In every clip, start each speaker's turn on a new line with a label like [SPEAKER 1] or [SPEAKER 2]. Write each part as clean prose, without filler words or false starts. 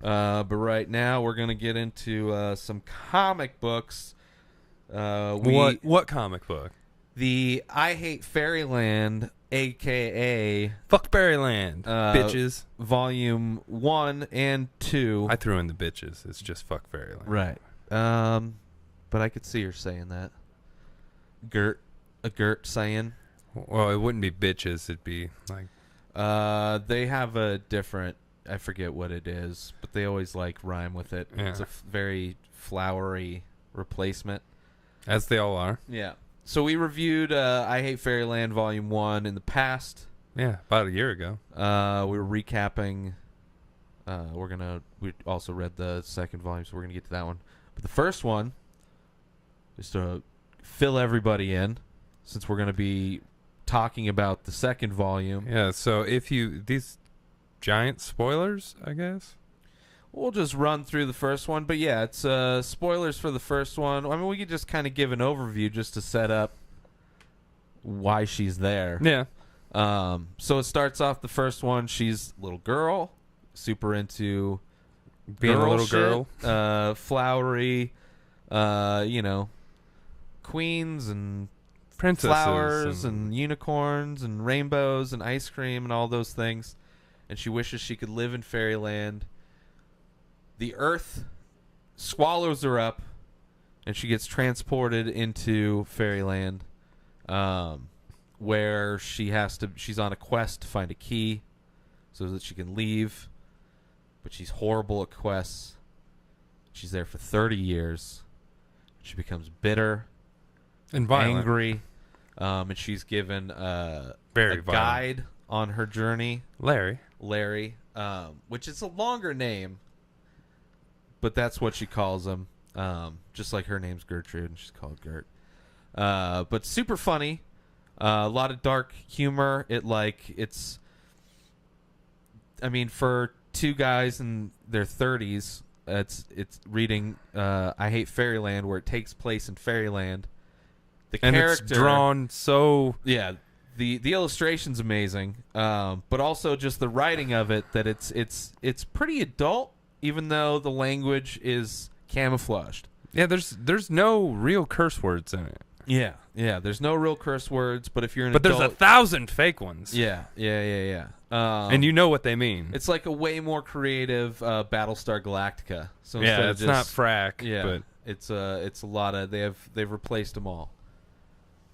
[SPEAKER 1] But right now we're gonna get into some comic books.
[SPEAKER 2] What comic book?
[SPEAKER 1] The I Hate Fairyland, aka
[SPEAKER 2] Fuck Fairyland, bitches.
[SPEAKER 1] Volume 1 and 2.
[SPEAKER 2] I threw in the bitches. It's just fuck Fairyland.
[SPEAKER 1] Right. But I could see her saying that. Gert saying.
[SPEAKER 2] Well, it wouldn't be bitches. It'd be like.
[SPEAKER 1] They have a different. I forget what it is, but they always like rhyme with it.
[SPEAKER 2] Yeah.
[SPEAKER 1] It's a very flowery replacement.
[SPEAKER 2] As they all are.
[SPEAKER 1] Yeah. So we reviewed I Hate Fairyland Volume 1 in the past.
[SPEAKER 2] Yeah, about a year ago.
[SPEAKER 1] We were recapping. We also read the second volume, so we're going to get to that one. But the first one, just to fill everybody in, since we're going to be talking about the second volume.
[SPEAKER 2] Yeah, so these giant spoilers, I guess.
[SPEAKER 1] We'll just run through the first one. But yeah, it's spoilers for the first one. I mean, we could just kind of give an overview just to set up why she's there.
[SPEAKER 2] Yeah.
[SPEAKER 1] So it starts off the first one. She's a little girl, super into
[SPEAKER 2] Being a little
[SPEAKER 1] shit,
[SPEAKER 2] girl.
[SPEAKER 1] flowery, queens and
[SPEAKER 2] Princesses.
[SPEAKER 1] flowers and unicorns and rainbows and ice cream and all those things. And she wishes she could live in Fairyland. The earth swallows her up, and she gets transported into Fairyland, where she's on a quest to find a key so that she can leave. But she's horrible at quests. She's there for 30 years. She becomes bitter
[SPEAKER 2] And violent.
[SPEAKER 1] angry, and she's given a
[SPEAKER 2] Very violent.
[SPEAKER 1] guide on her journey,
[SPEAKER 2] Larry,
[SPEAKER 1] which is a longer name, but that's what she calls him. Just like her name's Gertrude, and she's called Gert. But super funny, a lot of dark humor. For two guys in their 30s, it's reading I Hate Fairyland, where it takes place in Fairyland. The character,
[SPEAKER 2] it's drawn so...
[SPEAKER 1] Yeah, the illustration's amazing, but also just the writing of it, that it's pretty adult, even though the language is camouflaged.
[SPEAKER 2] Yeah, there's no real curse words in it.
[SPEAKER 1] Yeah, there's no real curse words, but if you're an
[SPEAKER 2] But
[SPEAKER 1] adult...
[SPEAKER 2] there's 1,000 fake ones.
[SPEAKER 1] Yeah.
[SPEAKER 2] And you know what they mean.
[SPEAKER 1] It's like a way more creative Battlestar Galactica. So
[SPEAKER 2] Yeah, it's not frack.
[SPEAKER 1] Yeah,
[SPEAKER 2] But
[SPEAKER 1] it's a lot of... They've replaced them all.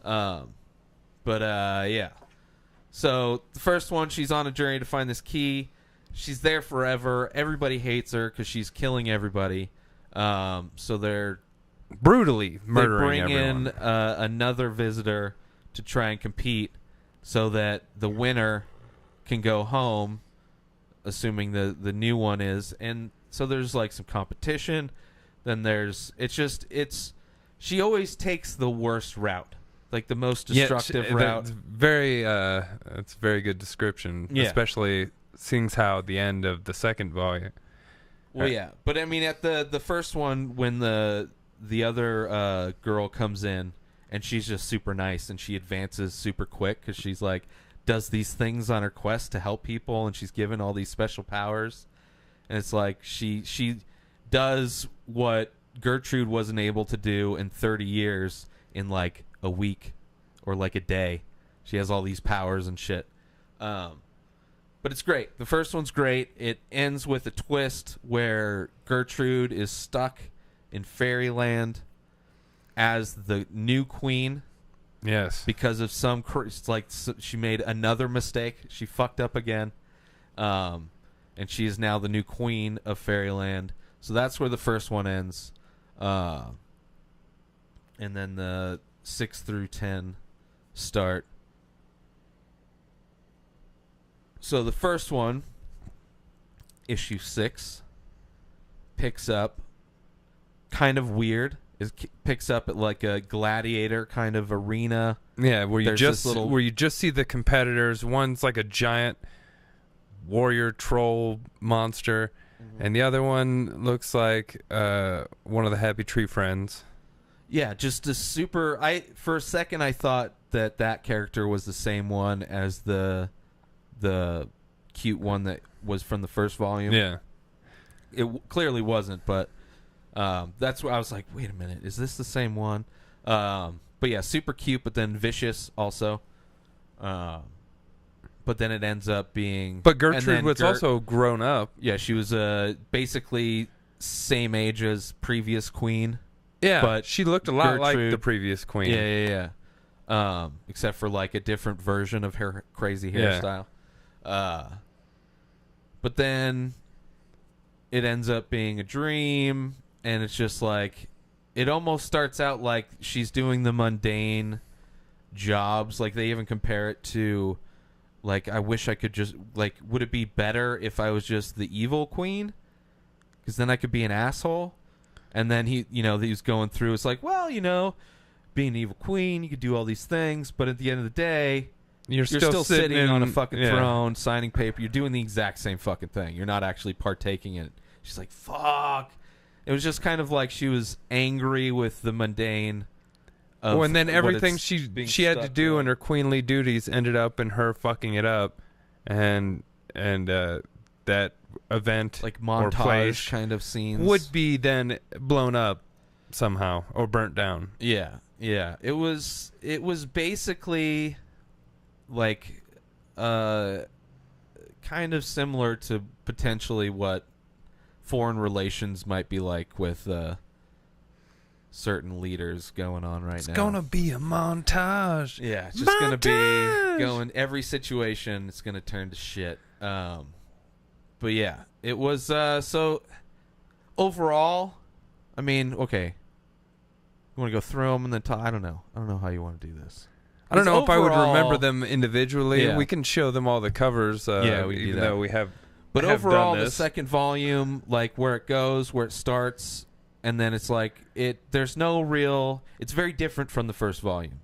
[SPEAKER 1] Yeah. So the first one, she's on a journey to find this key. She's there forever. Everybody hates her because she's killing everybody. So they're
[SPEAKER 2] brutally murdering
[SPEAKER 1] bring
[SPEAKER 2] everyone.
[SPEAKER 1] in another visitor to try and compete, so that the winner can go home, assuming the new one is. And so there's like some competition. Then she always takes the worst route. Like the most destructive route.
[SPEAKER 2] That's a very good description.
[SPEAKER 1] Yeah.
[SPEAKER 2] Especially seeing how the end of the second volume.
[SPEAKER 1] Well, yeah. But I mean, at the first one, when the other girl comes in, and she's just super nice, and she advances super quick because she's like, does these things on her quest to help people, and she's given all these special powers. And it's like she does what Gertrude wasn't able to do in 30 years in like a week or like a day. She has all these powers and shit. But it's great. The first one's great. It ends with a twist where Gertrude is stuck in Fairyland as the new queen.
[SPEAKER 2] Yes.
[SPEAKER 1] Because of she made another mistake. She fucked up again. And she is now the new queen of Fairyland. So that's where the first one ends. And then the 6 through 10 start. So the first one, issue 6, picks up kind of weird. It picks up at like a gladiator kind of arena.
[SPEAKER 2] Yeah, where you
[SPEAKER 1] There's
[SPEAKER 2] just see the competitors. One's like a giant warrior troll monster, and the other one looks like one of the Happy Tree Friends.
[SPEAKER 1] Yeah, just a super... for a second, I thought that character was the same one as the cute one that was from the first volume.
[SPEAKER 2] Yeah.
[SPEAKER 1] clearly wasn't, but that's where I was like, wait a minute, is this the same one? But yeah, super cute, but then vicious also. But then it ends up being...
[SPEAKER 2] But Gertrude was also grown up.
[SPEAKER 1] Yeah, she was basically same age as previous queen.
[SPEAKER 2] Yeah,
[SPEAKER 1] but
[SPEAKER 2] she looked a lot like the previous queen.
[SPEAKER 1] Yeah. Except for like a different version of her crazy hairstyle. But then it ends up being a dream, and it's just like... It almost starts out like she's doing the mundane jobs. Like, they even compare it to... Like, I wish I could just... Like, would it be better if I was just the evil queen? Because then I could be an asshole. And then he's going through... It's like, well, being an evil queen, you could do all these things. But at the end of the day, you're still sitting on a fucking throne, signing paper. You're doing the exact same fucking thing. You're not actually partaking in it. She's like, fuck. It was just kind of like she was angry with the mundane...
[SPEAKER 2] and then everything she had to do in her queenly duties ended up in her fucking it up, and that event
[SPEAKER 1] like montage
[SPEAKER 2] or place
[SPEAKER 1] kind of scenes
[SPEAKER 2] would be then blown up somehow or burnt down.
[SPEAKER 1] Yeah. It was basically like kind of similar to potentially what foreign relations might be like with certain leaders going on right now.
[SPEAKER 2] It's gonna be a montage.
[SPEAKER 1] Yeah, it's just gonna be going every situation. It's gonna turn to shit. But yeah, it was so overall. I mean, okay, you want to go through them and then talk? I don't know how you want to do this.
[SPEAKER 2] I don't know if I would remember them individually. Yeah. We can show them all the covers.
[SPEAKER 1] Yeah, we
[SPEAKER 2] even though we have.
[SPEAKER 1] But overall, the second volume, like where it goes, where it starts. And then it's like there's no real... It's very different from the first volume.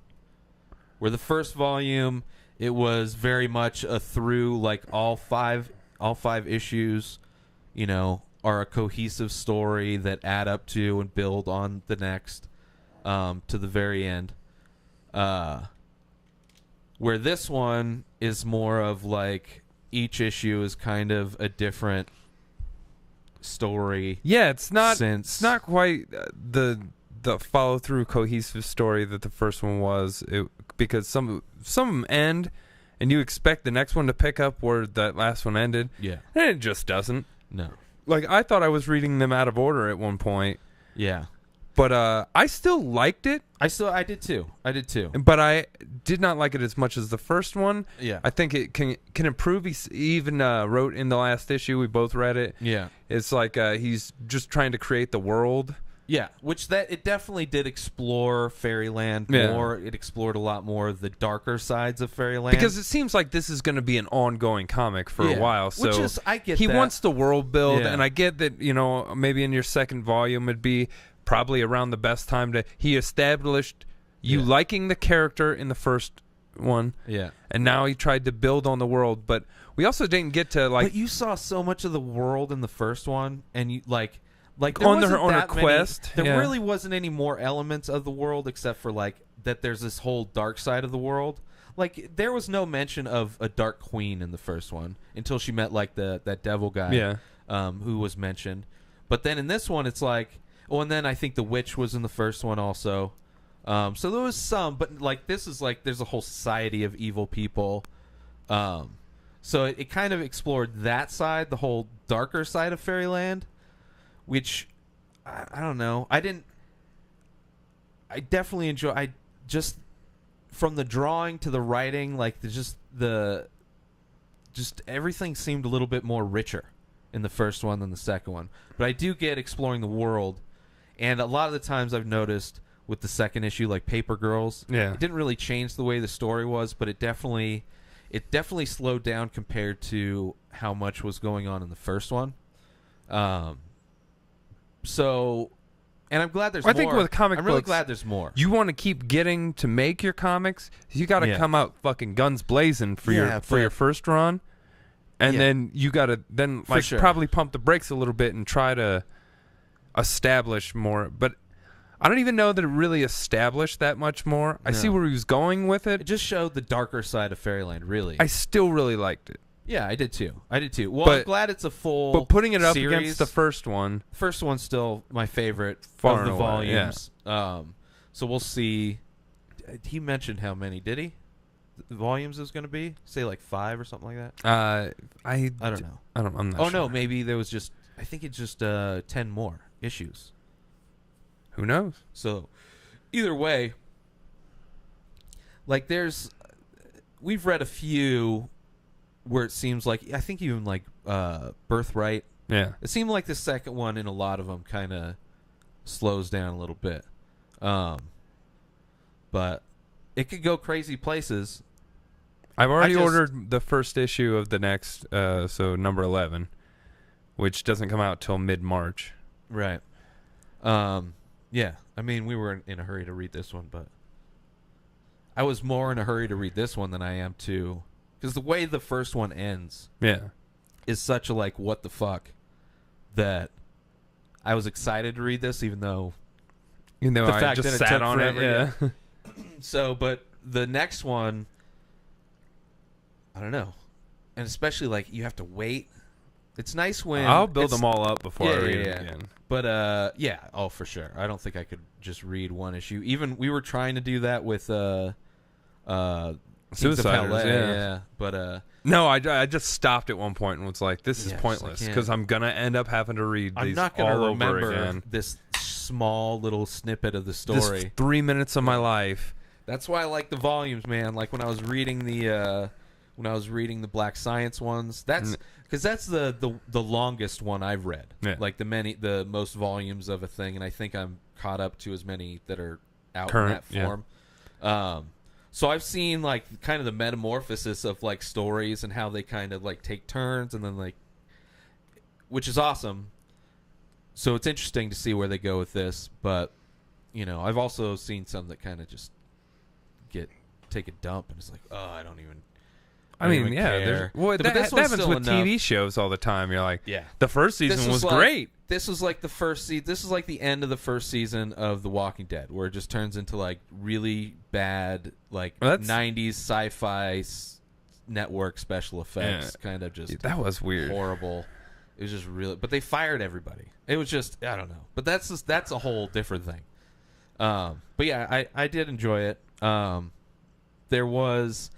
[SPEAKER 1] Where the first volume, it was very much a through, like all five issues, are a cohesive story that add up to and build on the next to the very end. Where this one is more of like each issue is kind of a different story.
[SPEAKER 2] Yeah, it's not quite the follow through cohesive story that the first one was, because some of them end and you expect the next one to pick up where that last one ended.
[SPEAKER 1] Yeah,
[SPEAKER 2] and it just doesn't.
[SPEAKER 1] No,
[SPEAKER 2] like I thought I was reading them out of order at one point.
[SPEAKER 1] Yeah,
[SPEAKER 2] but I still liked it.
[SPEAKER 1] I did too.
[SPEAKER 2] But I did not like it as much as the first one.
[SPEAKER 1] Yeah,
[SPEAKER 2] I think it can improve. He even wrote in the last issue, we both read it.
[SPEAKER 1] Yeah,
[SPEAKER 2] it's like he's just trying to create the world.
[SPEAKER 1] Yeah, which it definitely did explore Fairyland more. It explored a lot more of the darker sides of Fairyland.
[SPEAKER 2] Because it seems like this is going to be an ongoing comic for a while. So
[SPEAKER 1] which is, I get
[SPEAKER 2] he
[SPEAKER 1] that.
[SPEAKER 2] wants the world build, and I get that, maybe in your second volume it'd be probably around the best time to... He established you liking the character in the first one.
[SPEAKER 1] Yeah.
[SPEAKER 2] And now he tried to build on the world, but we also didn't get to, like...
[SPEAKER 1] But you saw so much of the world in the first one, and you, like
[SPEAKER 2] on her quest.
[SPEAKER 1] There really wasn't any more elements of the world except for, like, that there's this whole dark side of the world. Like, there was no mention of a dark queen in the first one until she met, like, that devil guy who was mentioned. But then in this one, it's like... Oh, and then I think the witch was in the first one also. So there was some, but like this is like there's a whole society of evil people. So it kind of explored that side, the whole darker side of Fairyland, which I don't know. I definitely enjoy. I just from the drawing to the writing, like just everything seemed a little bit more richer in the first one than the second one. But I do get exploring the world. And a lot of the times I've noticed with the second issue, like Paper Girls, it didn't really change the way the story was, but it definitely slowed down compared to how much was going on in the first one. So, and I'm glad there's more.
[SPEAKER 2] I think with comic books,
[SPEAKER 1] I'm really glad there's more.
[SPEAKER 2] You want to keep getting to make your comics, you got to come out fucking guns blazing for your first run, and then you got to probably pump the brakes a little bit and try to establish more. But I don't even know that it really established that much more. I see where he was going with it.
[SPEAKER 1] It just showed the darker side of Fairyland, really.
[SPEAKER 2] I still really liked it.
[SPEAKER 1] Yeah, I did too. Well, I'm glad it's a full.
[SPEAKER 2] But putting it up
[SPEAKER 1] series,
[SPEAKER 2] against the first one,
[SPEAKER 1] first one's still my favorite
[SPEAKER 2] far
[SPEAKER 1] of the
[SPEAKER 2] and away,
[SPEAKER 1] volumes. Yeah. So we'll see. He mentioned how many? Did he? The volumes is going to be? Say like 5 or something like that.
[SPEAKER 2] I
[SPEAKER 1] don't know.
[SPEAKER 2] I'm not.
[SPEAKER 1] Oh
[SPEAKER 2] sure.
[SPEAKER 1] no, maybe there was just. I think it's just 10 more issues.
[SPEAKER 2] Who knows?
[SPEAKER 1] So, either way, like we've read a few where it seems like, I think even like Birthright.
[SPEAKER 2] Yeah.
[SPEAKER 1] It seemed like the second one in a lot of them kind of slows down a little bit. But it could go crazy places.
[SPEAKER 2] I've already ordered the first issue of the next, so number 11, which doesn't come out till mid-March.
[SPEAKER 1] Right. Yeah. I mean, we were in a hurry to read this one, but I was more in a hurry to read this one than I am to, because the way the first one ends, is such a like what the fuck that I was excited to read this, even though
[SPEAKER 2] the fact I just that it sat on forever, it. Yeah.
[SPEAKER 1] So, but the next one, I don't know, and especially like you have to wait. It's nice when
[SPEAKER 2] I'll build them all up before I read it again.
[SPEAKER 1] But for sure. I don't think I could just read one issue. Even we were trying to do that with
[SPEAKER 2] Suiciders,
[SPEAKER 1] yeah. But
[SPEAKER 2] no, I just stopped at one point and was like, this is pointless because I'm gonna end up having to read these all over again. I'm not gonna remember
[SPEAKER 1] this small little snippet of the story.
[SPEAKER 2] This 3 minutes of my life.
[SPEAKER 1] That's why I like the volumes, man. Like when I was reading the Black Science ones, that's because that's the longest one I've read.
[SPEAKER 2] Yeah.
[SPEAKER 1] Like the most volumes of a thing, and I think I'm caught up to as many that are out
[SPEAKER 2] current,
[SPEAKER 1] in that form. Yeah. So I've seen like kind of the metamorphosis of like stories and how they kind of like take turns and then like, which is awesome. So it's interesting to see where they go with this, but you know, I've also seen some that kind of just take a dump and it's like, oh, I don't even.
[SPEAKER 2] I mean, yeah. That happens with TV shows all the time. You're like, the first season was great.
[SPEAKER 1] This was like the first season. This is like the end of the first season of The Walking Dead, where it just turns into like really bad, like 90s sci-fi network special effects, kind of just.
[SPEAKER 2] That was weird,
[SPEAKER 1] horrible. It was just really, but they fired everybody. It was just, I don't know, but that's a whole different thing. But yeah, I did enjoy it. There was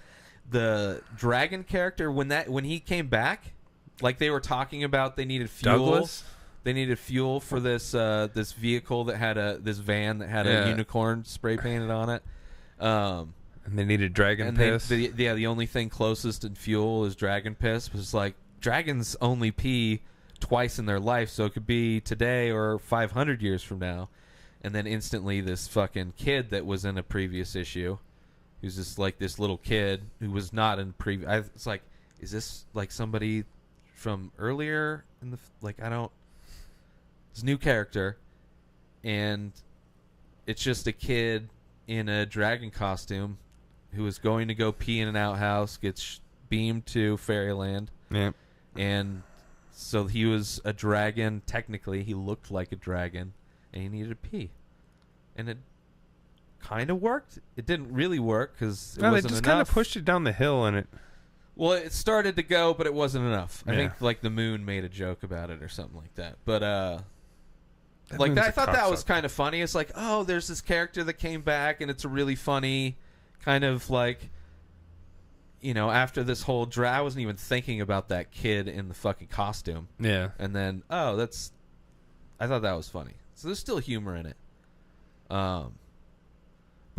[SPEAKER 1] the dragon character when he came back, like they were talking about they needed fuel.
[SPEAKER 2] Douglas?
[SPEAKER 1] They needed fuel for this this vehicle that had this van that had a unicorn spray painted on it.
[SPEAKER 2] And they needed dragon piss.
[SPEAKER 1] The only thing closest in fuel is dragon piss. It was like dragons only pee twice in their life, so it could be today or 500 years from now. And then instantly this fucking kid that was in a previous issue, who's just like this little kid who was not in previous. It's like, is this like somebody from earlier in the like? I don't. It's a new character, and it's just a kid in a dragon costume who is going to go pee in an outhouse, gets beamed to Fairyland.
[SPEAKER 2] Yeah.
[SPEAKER 1] And so he was a dragon. Technically, he looked like a dragon, and he needed to pee. And it kind of worked. It didn't really work because it wasn't enough.
[SPEAKER 2] They just kind of pushed it down the hill, and it...
[SPEAKER 1] Well, it started to go, but it wasn't enough. I think like the moon made a joke about it or something like that. But like that, I thought that was kind of funny. It's like, oh, there's this character that came back, and it's a really funny kind of like, you know, after this whole I wasn't even thinking about that kid in the fucking costume.
[SPEAKER 2] Yeah.
[SPEAKER 1] And then, I thought that was funny. So there's still humor in it. But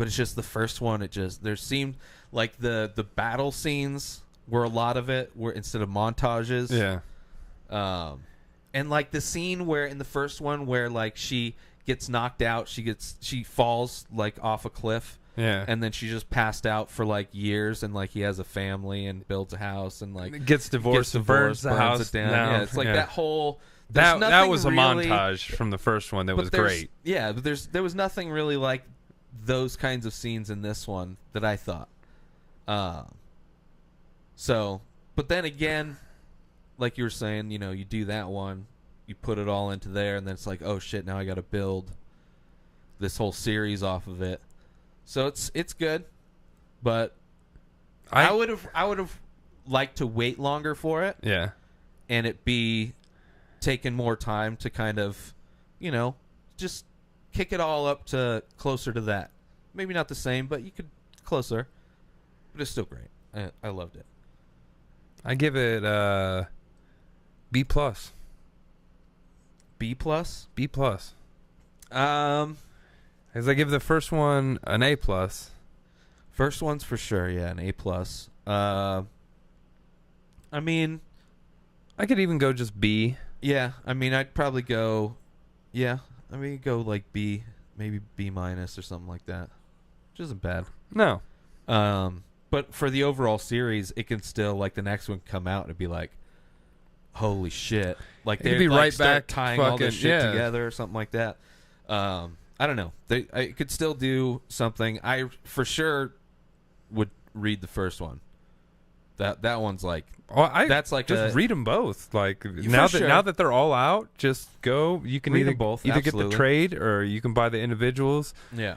[SPEAKER 1] it's just the first one. There seemed like the battle scenes were a lot of it were instead of montages.
[SPEAKER 2] Yeah.
[SPEAKER 1] And like the scene where in the first one where like she gets knocked out, she falls like off a cliff.
[SPEAKER 2] Yeah.
[SPEAKER 1] And then she just passed out for like years, and like he has a family and builds a house and like
[SPEAKER 2] gets divorced burns the house
[SPEAKER 1] it down. Yeah, it's like that whole.
[SPEAKER 2] That was a montage from the first one that was great.
[SPEAKER 1] Yeah, but there was nothing really like those kinds of scenes in this one that I thought. So, but then again, like you were saying, you know, you do that one, you put it all into there, and then it's like, oh shit, now I got to build this whole series off of it. So it's good, but I would have like to wait longer for it.
[SPEAKER 2] Yeah.
[SPEAKER 1] And it be taking more time to kind of, just kick it all up to closer to that. Maybe not the same, but you could closer. But it's still great. I loved it.
[SPEAKER 2] I give it B+.
[SPEAKER 1] B+?
[SPEAKER 2] B+. As I give the first one an A+.
[SPEAKER 1] First one's for sure, yeah, an A+. I mean,
[SPEAKER 2] I could even go just B.
[SPEAKER 1] Yeah, I mean, I'd probably go, go like B, maybe B- or something like that, which isn't bad.
[SPEAKER 2] No.
[SPEAKER 1] But for the overall series, it can still, like, the next one come out and it'd be like, holy shit. Like, they'd be right back tying all this shit together or something like that. I don't know. I could still do something. I, for sure, would read the first one. That one's like... that's like
[SPEAKER 2] just read them both. Like, now that they're all out, just go. You can
[SPEAKER 1] read them both.
[SPEAKER 2] Either get the trade or you can buy the individuals.
[SPEAKER 1] Yeah.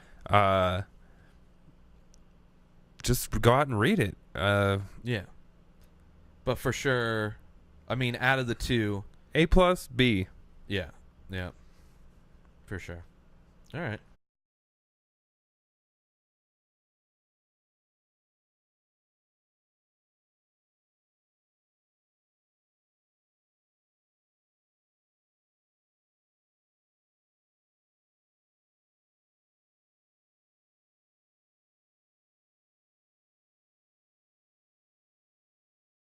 [SPEAKER 2] Just go out and read it.
[SPEAKER 1] Yeah. But for sure, I mean, out of the two,
[SPEAKER 2] A+, B.
[SPEAKER 1] Yeah. Yeah. For sure. All right.